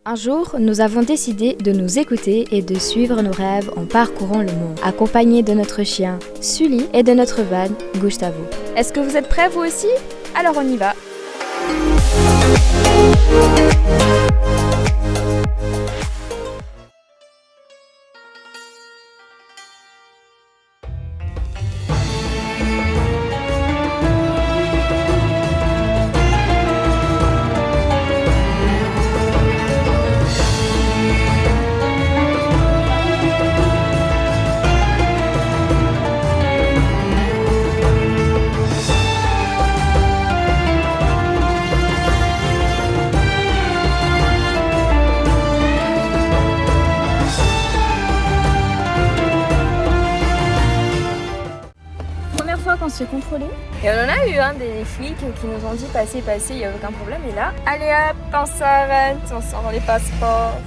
Un jour, nous avons décidé de nous écouter et de suivre nos rêves en parcourant le monde, accompagnés de notre chien, Sully, et de notre van, Gustavo. Est-ce que vous êtes prêts vous aussi? Alors on y va! Qu'on se fait contrôler et on en a eu des flics qui nous ont dit passez, il n'y a aucun problème, et là allez hop, on s'arrête, on sort les passeports.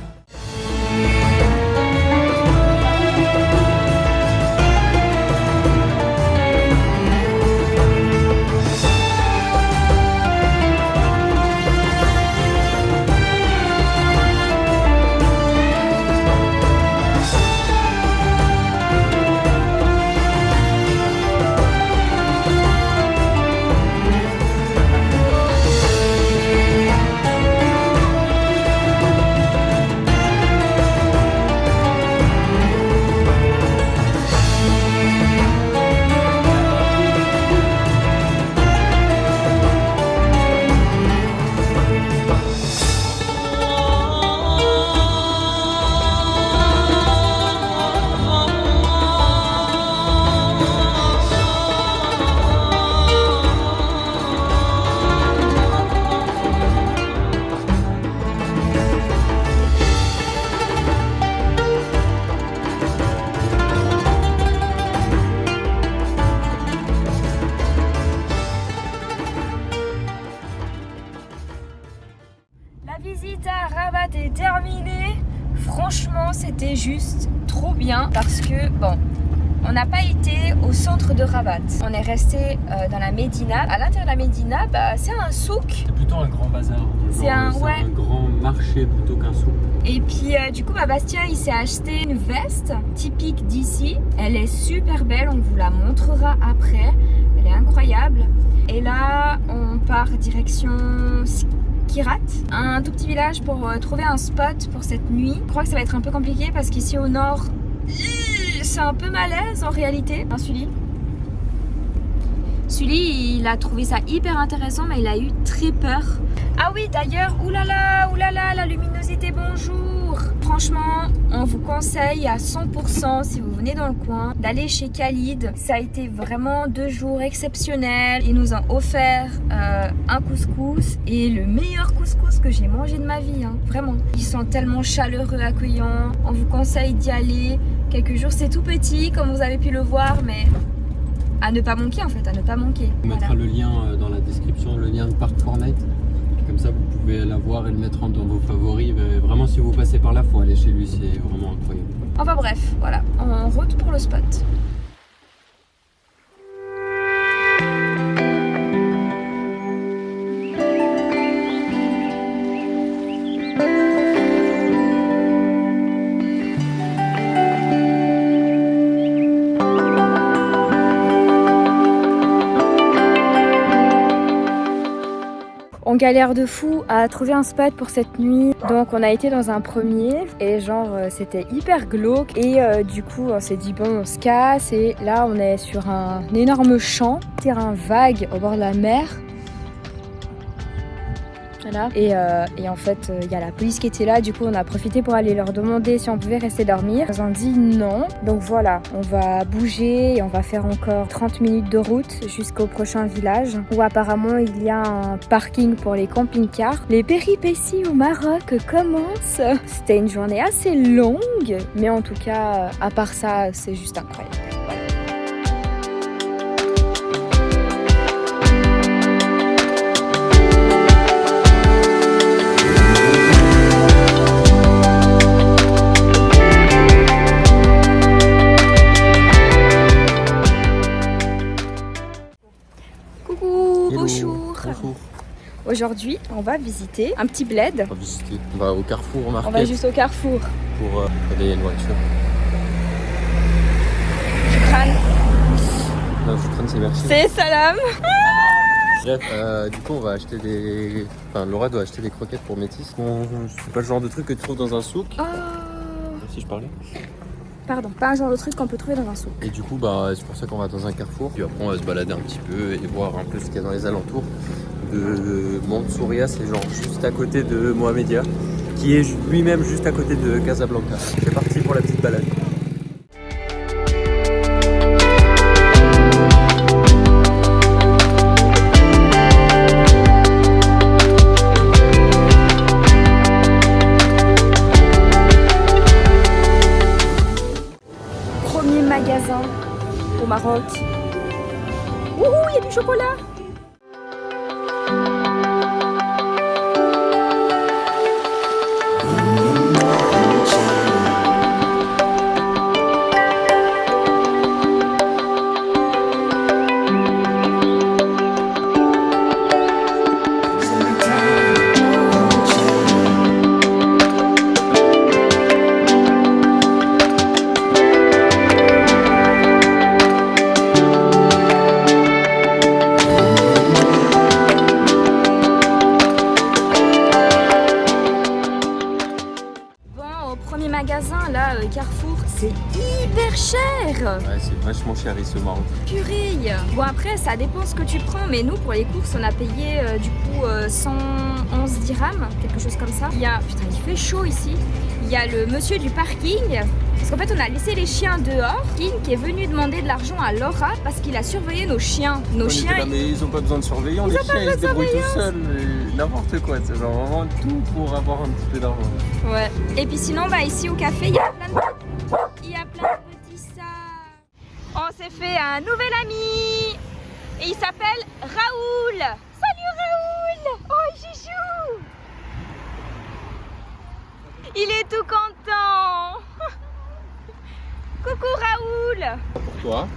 La visite à Rabat est terminée. Franchement, c'était juste trop bien parce que, bon, on n'a pas été au centre de Rabat. On est resté dans la Médina. À l'intérieur de la Médina, c'est un souk. C'est plutôt un grand bazar. C'est un grand marché plutôt qu'un souk. Et puis, du coup, Bastien, il s'est acheté une veste typique d'ici. Elle est super belle, on vous la montrera après. Elle est incroyable. Et là, on part direction Kirat, un tout petit village pour trouver un spot pour cette nuit. Je crois que ça va être un peu compliqué parce qu'ici au nord, c'est un peu malaise en réalité. Hein, Sully, il a trouvé ça hyper intéressant, mais il a eu très peur. Ah oui, d'ailleurs, oulala, la luminosité, bonjour. Franchement, on vous conseille à 100%, si vous venez dans le coin, d'aller chez Khalid. Ça a été vraiment 2 jours exceptionnels. Il nous a offert un couscous, et le meilleur couscous que j'ai mangé de ma vie, vraiment. Ils sont tellement chaleureux, accueillants. On vous conseille d'y aller. Quelques jours, c'est tout petit, comme vous avez pu le voir, mais à ne pas manquer en fait, à ne pas manquer. On mettra le lien dans la description, le lien de Park Fortnite. Comme ça, vous pouvez la voir et le mettre dans vos favoris. Mais vraiment, si vous passez par là, il faut aller chez lui, c'est vraiment incroyable. Enfin bref, voilà, en route pour le spot. On galère de fou à trouver un spot pour cette nuit, donc on a été dans un premier et genre c'était hyper glauque et du coup on s'est dit bon, on se casse, et là on est sur un énorme champ, terrain vague au bord de la mer. Voilà. Et en fait, il y a la police qui était là, du coup on a profité pour aller leur demander si on pouvait rester dormir. Ils ont dit non, donc voilà, on va bouger et on va faire encore 30 minutes de route jusqu'au prochain village où apparemment il y a un parking pour les camping-cars. Les péripéties au Maroc commencent. C'était une journée assez longue, mais en tout cas, à part ça, c'est juste incroyable. Aujourd'hui, on va visiter un petit bled. On va au Carrefour Market. On va juste au Carrefour. Pour aller une voiture. Je crâne. Non, je crâne, c'est merci. C'est salam. Bref, du coup, on va acheter des. Enfin, Laura doit acheter des croquettes pour Métis. Bon, c'est pas le genre de truc que tu trouves dans un souk. Oh. Si je parlais. Pardon, pas un genre de truc qu'on peut trouver dans un souk. Et du coup, c'est pour ça qu'on va dans un Carrefour. Puis après, on va se balader un petit peu et voir un peu ce qu'il y a dans les alentours de Mansouriya. C'est genre juste à côté de Mohamedia, qui est lui-même juste à côté de Casablanca. C'est parti pour la petite balade. Magasin au Maroc. Wouhou, il y a du chocolat. Magasin là, Carrefour, c'est hyper cher. Ouais, c'est vachement cher ici au Maroc. Purée. Bon après, ça dépend ce que tu prends, mais nous pour les courses, on a payé du coup 111 dirhams, quelque chose comme ça. Putain, il fait chaud ici. Il y a le monsieur du parking, parce qu'en fait on a laissé les chiens dehors, qui est venu demander de l'argent à Laura parce qu'il a surveillé nos chiens. Nos chiens, là, mais ils ont pas besoin de surveillance, les chiens ils se débrouillent tout seuls, n'importe quoi, c'est genre vraiment tout pour avoir un petit peu d'argent. Ouais, et puis sinon ici au café, il y a plein de petits sacs. On s'est fait un nouvel ami, et il s'appelle Raoul. Salut Raoul. Oh Jijou. Il est tout content. Coucou Raoul. Pour toi.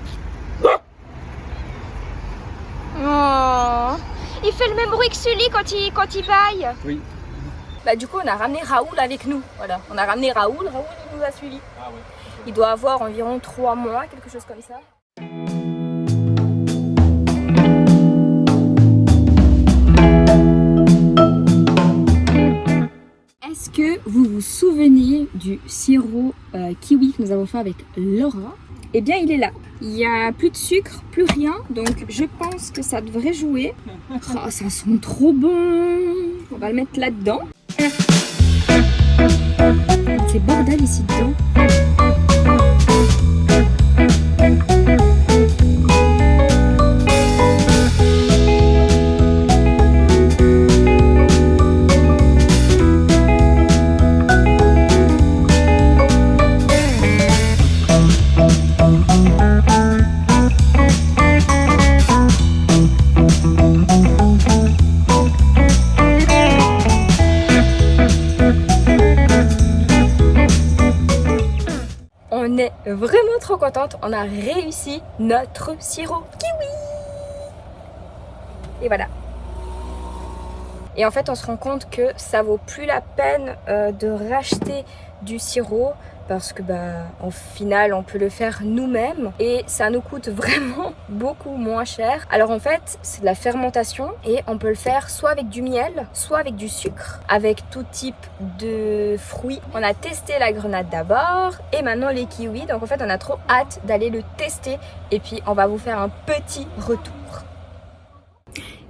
Oh. Il fait le même bruit que Sully quand il baille. Oui. Du coup on a ramené Raoul avec nous. Voilà, on a ramené Raoul il nous a suivis. Ah ouais. Il doit avoir environ 3 mois, quelque chose comme ça. Est-ce que vous vous souvenez du sirop kiwi que nous avons fait avec Laura? Eh bien il est là. Il n'y a plus de sucre, plus rien, donc je pense que ça devrait jouer. Oh, ça sent trop bon. On va le mettre là-dedans. C'est bordel ici dedans. On est vraiment trop contente, on a réussi notre sirop kiwi. Et voilà. Et en fait on se rend compte que ça vaut plus la peine de racheter du sirop parce que en final on peut le faire nous-mêmes et ça nous coûte vraiment beaucoup moins cher. Alors en fait c'est de la fermentation et on peut le faire soit avec du miel, soit avec du sucre, avec tout type de fruits. On a testé la grenade d'abord et maintenant les kiwis, donc en fait on a trop hâte d'aller le tester et puis on va vous faire un petit retour.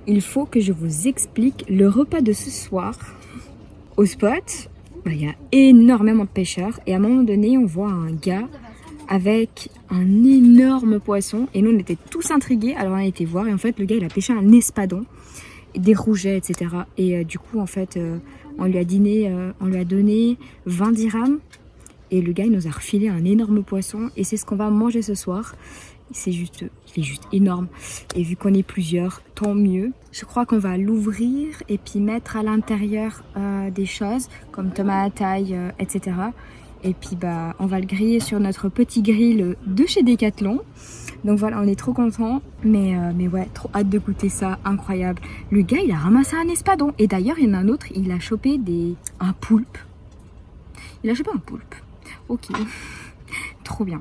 Il faut que je vous explique le repas de ce soir. Au spot, il y a énormément de pêcheurs et à un moment donné on voit un gars avec un énorme poisson et nous on était tous intrigués, alors on a été voir et en fait le gars il a pêché un espadon, des rougets etc. Et du coup en fait on lui a donné 20 dirhams et le gars il nous a refilé un énorme poisson et c'est ce qu'on va manger ce soir. Il est juste énorme et vu qu'on est plusieurs, tant mieux. Je crois qu'on va l'ouvrir et puis mettre à l'intérieur des choses comme tomates, taille, etc. Et puis bah on va le griller sur notre petit grill de chez Decathlon. Donc voilà, on est trop contents. Mais ouais, trop hâte de goûter ça, incroyable. Le gars, il a ramassé un espadon. Et d'ailleurs, il y en a un autre, il a chopé un poulpe. Il a chopé un poulpe. Ok, trop bien.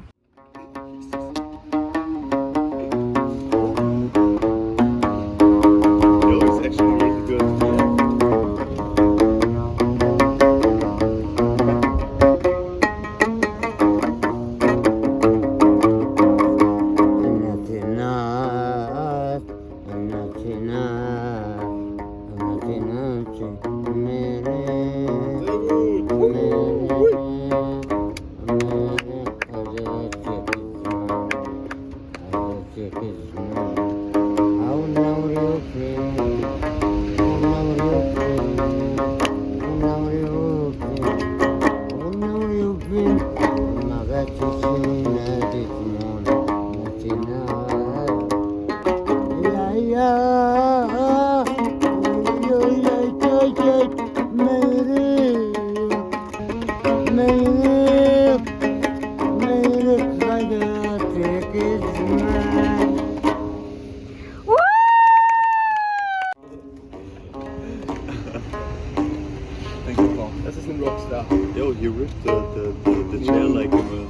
Das ist ein Rockstar. Yo, he ripped the chair like a pro.